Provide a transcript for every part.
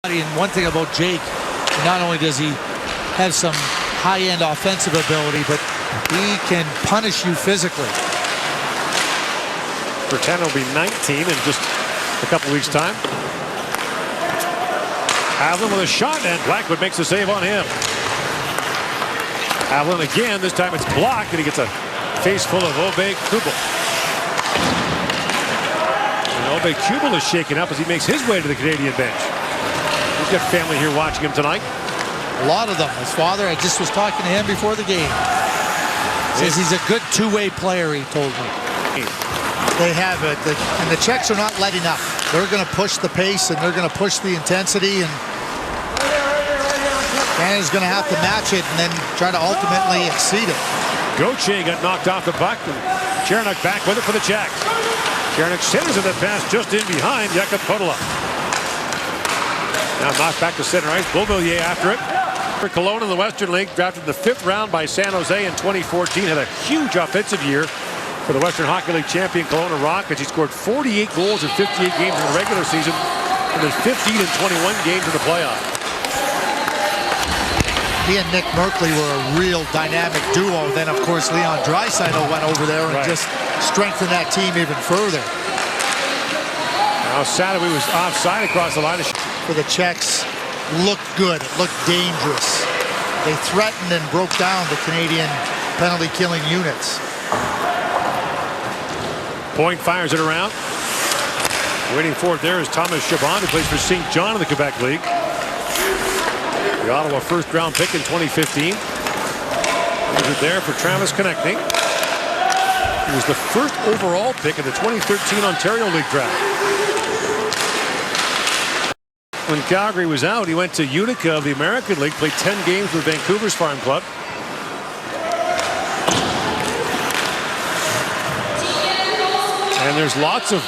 And one thing about Jake, not only does he have some high-end offensive ability, but he can punish you physically. Pretend will be 19 in just a couple weeks' time. Havlin with a shot, and Blackwood makes the save on him. Havlin again, this time it's blocked, and he gets a face full of Obey Kubel. And Obey Kubel is shaken up as he makes his way to the Canadian bench. He's got family here watching him tonight. A lot of them. His father, I just was talking to him before the game. Says he's a good two-way player, he told me. They have it, and the Czechs are not letting up. They're going to push the pace, and they're going to push the intensity, and Canada's going to have to match it and then try to ultimately exceed it. Gauthier got knocked off the puck, and Chernak back with it for the Czechs. Chernak centers in the pass just in behind Jakub Podolak. Now knocked back to center ice. Beauvillier after it. For Kelowna in the Western League, drafted in the 5th round by San Jose in 2014, had a huge offensive year for the Western Hockey League champion Kelowna Rockets. He scored 48 goals in 58 games in the regular season, and then 15 and 21 games in the playoffs. He and Nick Merkley were a real dynamic duo. Then, of course, Leon Draisaitl went over there and just strengthened that team even further. Now Sadoway was offside across the line. For the Czechs, looked good. It looked dangerous. They threatened and broke down the Canadian penalty-killing units. Point fires it around. Waiting for it there is Thomas Chabot, who plays for St. John in the Quebec League. The Ottawa first-round pick in 2015. He's there for Travis Konechny. He was the first overall pick in the 2013 Ontario League draft. When Calgary was out, he went to Utica of the American League, played 10 games with Vancouver's farm club. And there's lots of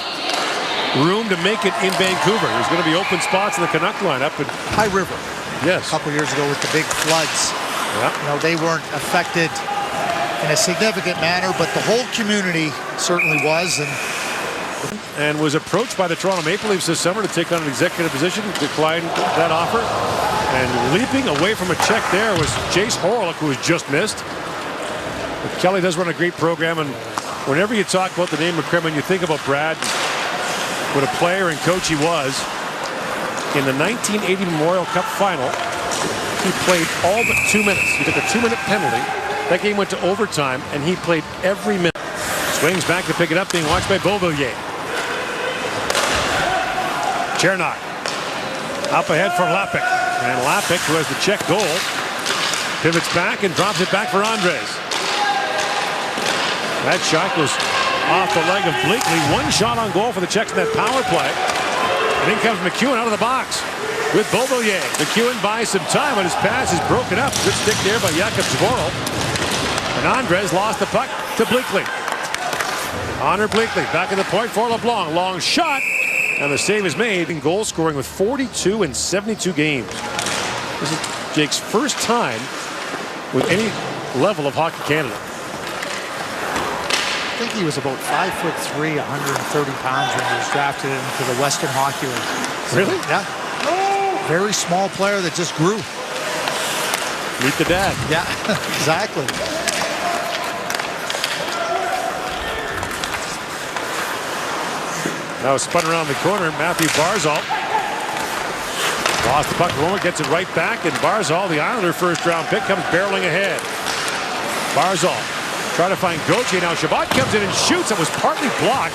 room to make it in Vancouver. There's going to be open spots in the Canuck lineup. And High River. Yes. A couple years ago with the big floods. Yeah. You know, they weren't affected in a significant manner, but the whole community certainly was. And was approached by the Toronto Maple Leafs this summer to take on an executive position, declined that offer. And leaping away from a check there was Jace Horlick, who was just missed. But Kelly does run a great program, and whenever you talk about the name McCrimmon, you think about Brad, what a player and coach he was. In the 1980 Memorial Cup final, he played all but 2 minutes. He took a 2-minute penalty. That game went to overtime, and he played every minute. Swings back to pick it up, being watched by Beauvillier. Chernak up ahead for Lapik. And Lapik, who has the Czech goal, pivots back and drops it back for Andres. That shot goes off the leg of Bleakley. One shot on goal for the Czechs in that power play. And in comes McEwen out of the box with Beauvillier. McEwen buys some time, but his pass is broken up. Good stick there by Jakub Zboril. And Andres lost the puck to Bleakley. Honor Bleakley back at the point for LeBlanc. Long shot. And the save is made in goal scoring with 42 in 72 games. This is Jake's first time with any level of Hockey Canada. I think he was about 5'3", 130 pounds when he was drafted into the Western Hockey League. Really? Yeah. Very small player that just grew. Meet the dad. Yeah, exactly. Now spun around the corner, Matthew Barzal. Lost the puck, Rowan gets it right back, and Barzal, the Islander first-round pick, comes barreling ahead. Barzal trying to find Gauthier. Now Chabot comes in and shoots. It was partly blocked.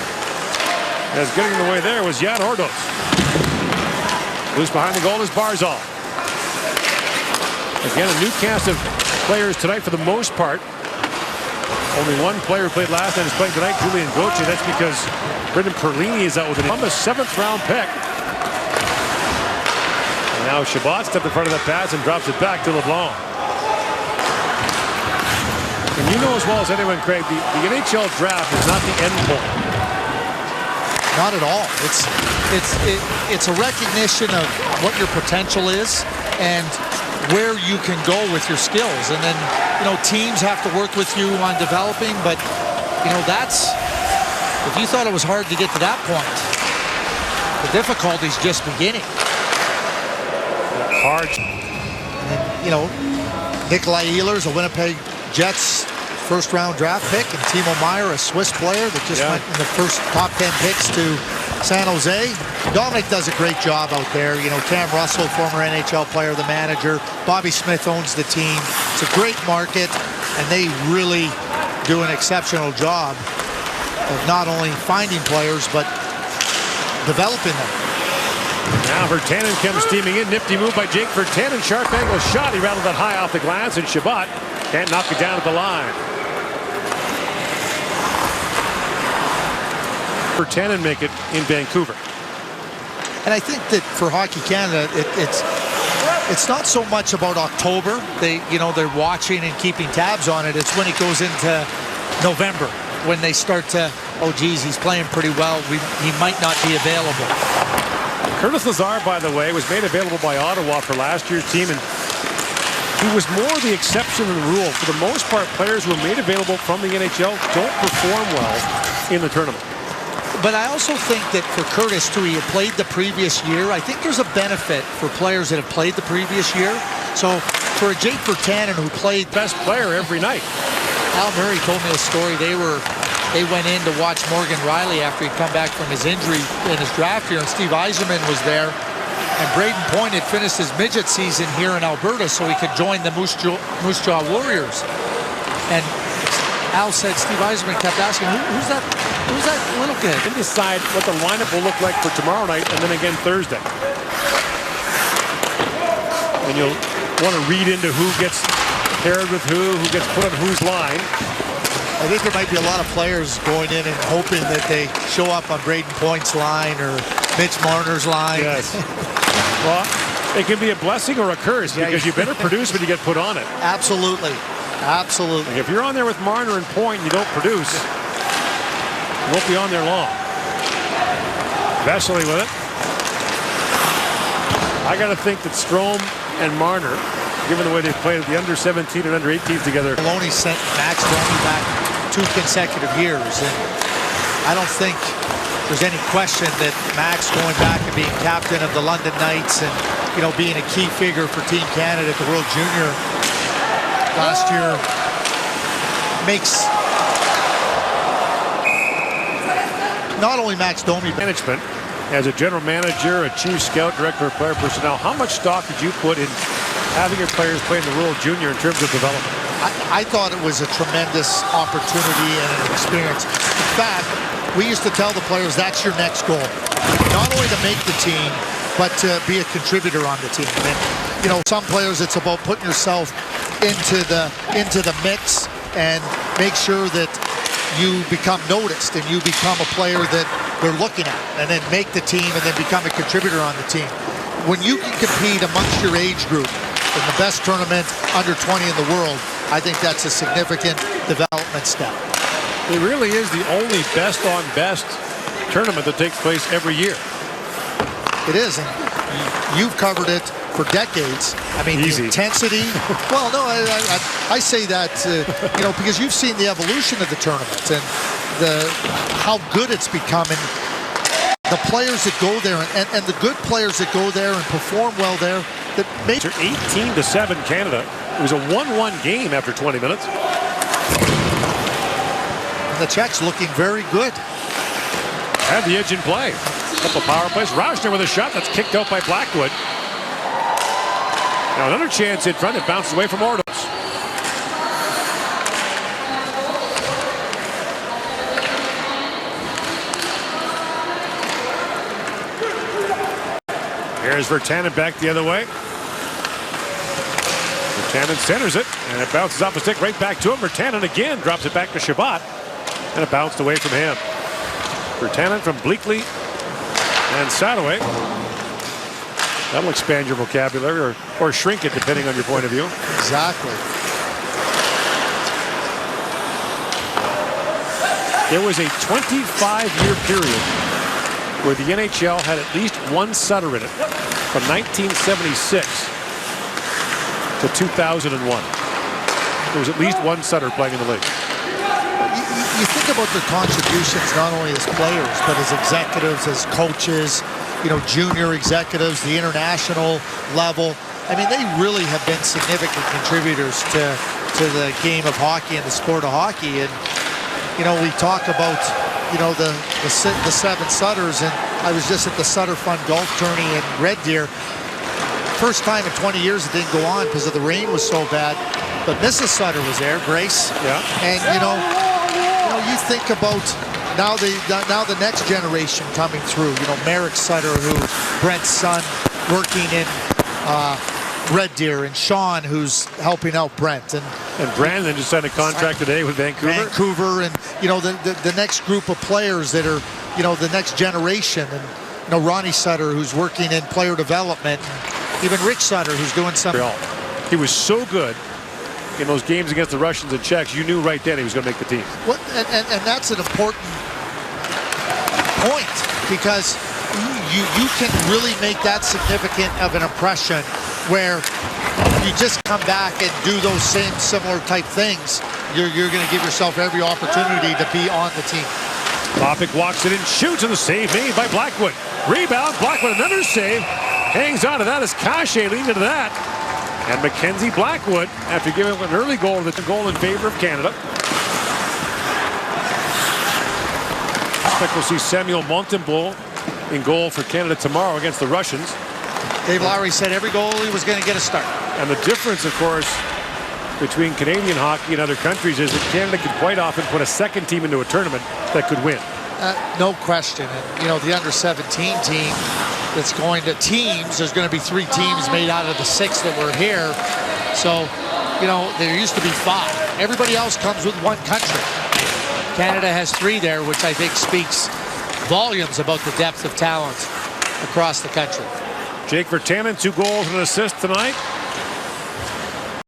As getting in the way there was Jan Ordos. Loose behind the goal is Barzal. Again, a new cast of players tonight for the most part. Only one player who played last night is playing tonight, Julian Gauthier. That's because Brendan Perlini is out with an Columbus 7th-round pick. And now Chabot stepped in front of the pass and drops it back to LeBlanc. And you know as well as anyone, Craig, the NHL draft is not the end point. Not at all. It's a recognition of what your potential is and where you can go with your skills. And then, you know, teams have to work with you on developing, but, you know, that's, if you thought it was hard to get to that point, the difficulty's just beginning. Hard. And, you know, Nikolai Ehlers, a Winnipeg Jets first-round draft pick, and Timo Meier, a Swiss player that just went in the first top 10 picks to San Jose. Dominic does a great job out there. You know, Cam Russell, former NHL player, the manager. Bobby Smith owns the team. It's a great market, and they really do an exceptional job of not only finding players, but developing them. Now Virtanen comes steaming in. Nifty move by Jake Virtanen. Sharp angle shot. He rattled that high off the glass, and Chabot can't knock it down at the line. Virtanen make it in Vancouver. And I think that for Hockey Canada, it's not so much about October. They're watching and keeping tabs on it. It's when it goes into November when they start to, oh geez, he's playing pretty well. He might not be available. Curtis Lazar, by the way, was made available by Ottawa for last year's team, and he was more the exception than the rule. For the most part, players who are made available from the NHL don't perform well in the tournament. But I also think that for Curtis, too, he had played the previous year. I think there's a benefit for players that have played the previous year. So for a Jake Virtanen who played best player every night. Al Murray told me a story. They went in to watch Morgan Riley after he'd come back from his injury in his draft year, and Steve Yzerman was there. And Braden Point had finished his midget season here in Alberta so he could join the Moose Jaw Warriors. And Al said Steve Yzerman kept asking, who's that little kid? And decide what the lineup will look like for tomorrow night and then again Thursday. And you'll want to read into who gets paired with who gets put on whose line. I think there might be a lot of players going in and hoping that they show up on Braden Point's line or Mitch Marner's line. Yes. Well, it can be a blessing or a curse because you better produce when you get put on it. Absolutely. Absolutely. Like if you're on there with Marner and Point and you don't produce, you won't be on there long. Vesely with it. I got to think that Strome and Marner, given the way they've played at the under-17 and under-18s together. Maloney sent Max Domi back 2 consecutive years, and I don't think there's any question that Max going back and being captain of the London Knights and, you know, being a key figure for Team Canada at the World Junior last year makes not only Max Domi management. As a general manager, a chief scout, director of player personnel, how much stock did you put in having your players play in the World Junior in terms of development? I thought it was a tremendous opportunity and an experience. In fact, we used to tell the players that's your next goal. Not only to make the team, but to be a contributor on the team. And, you know, some players, it's about putting yourself into the mix and make sure that you become noticed and you become a player that they're looking at, and then make the team and then become a contributor on the team. When you can compete amongst your age group in the best tournament under 20 in the world, I think that's a significant development step. It really is the only best on best tournament that takes place every year. It is, and you've covered it for decades. I mean, easy. The intensity. Well, no, I say that, you know, because you've seen the evolution of the tournament and how good it's becoming. The players that go there and the good players that go there and perform well there. That made 18-7 Canada. It was a 1-1 game after 20 minutes. And the Czechs looking very good. Had the edge in play. Couple power plays. Rauschner with a shot that's kicked out by Blackwood. Now another chance in front. It bounces away from Ordos. Here's Virtanen back the other way. Virtanen centers it, and it bounces off the stick right back to him. Virtanen again drops it back to Chabot, and it bounced away from him. Virtanen from Bleakley and Sadoway. That'll expand your vocabulary or shrink it depending on your point of view. Exactly. There was a 25-year period where the NHL had at least one Sutter in it from 1976 to 2001. There was at least one Sutter playing in the league. You think about their contributions not only as players but as executives, as coaches, you know, junior executives, the international level. I mean, they really have been significant contributors to the game of hockey and the sport of hockey. And, you know, we talk about, you know, the 7 Sutters, and I was just at the Sutter Fund Golf Tourney in Red Deer. First time in 20 years it didn't go on because of the rain was so bad. But Mrs. Sutter was there, Grace. Yeah. And, you know, you think about now the next generation coming through. You know, Merrick Sutter, who Brent's son, working in Red Deer, and Sean, who's helping out Brent. And Brandon just signed a contract today with Vancouver. And, you know, the next group of players that are, you know, the next generation. And, you know, Ronnie Sutter, who's working in player development. And even Rich Sutter, who's doing something. He was so good in those games against the Russians and Czechs. You knew right then he was going to make the team. What, and that's an important point, because you can really make that significant of an impression where you just come back and do those same similar type things. You're going to give yourself every opportunity to be on the team. Topic walks it in, shoots, and the save made by Blackwood. Rebound, Blackwood, another save. Hangs on to that as Cachet leaned into that. And Mackenzie Blackwood, after giving up an early goal, the goal in favor of Canada. I expect we'll see Samuel Montembeault in goal for Canada tomorrow against the Russians. Dave Lowry said every goalie was going to get a start. And the difference, of course, between Canadian hockey and other countries is that Canada can quite often put a second team into a tournament that could win. No question. And, you know, the under-17 team that's going to teams, there's going to be 3 teams made out of the 6 that were here. So, you know, there used to be 5. Everybody else comes with 1 country. Canada has 3 there, which I think speaks volumes about the depth of talent across the country. Jake Virtanen, 2 goals and an assist tonight.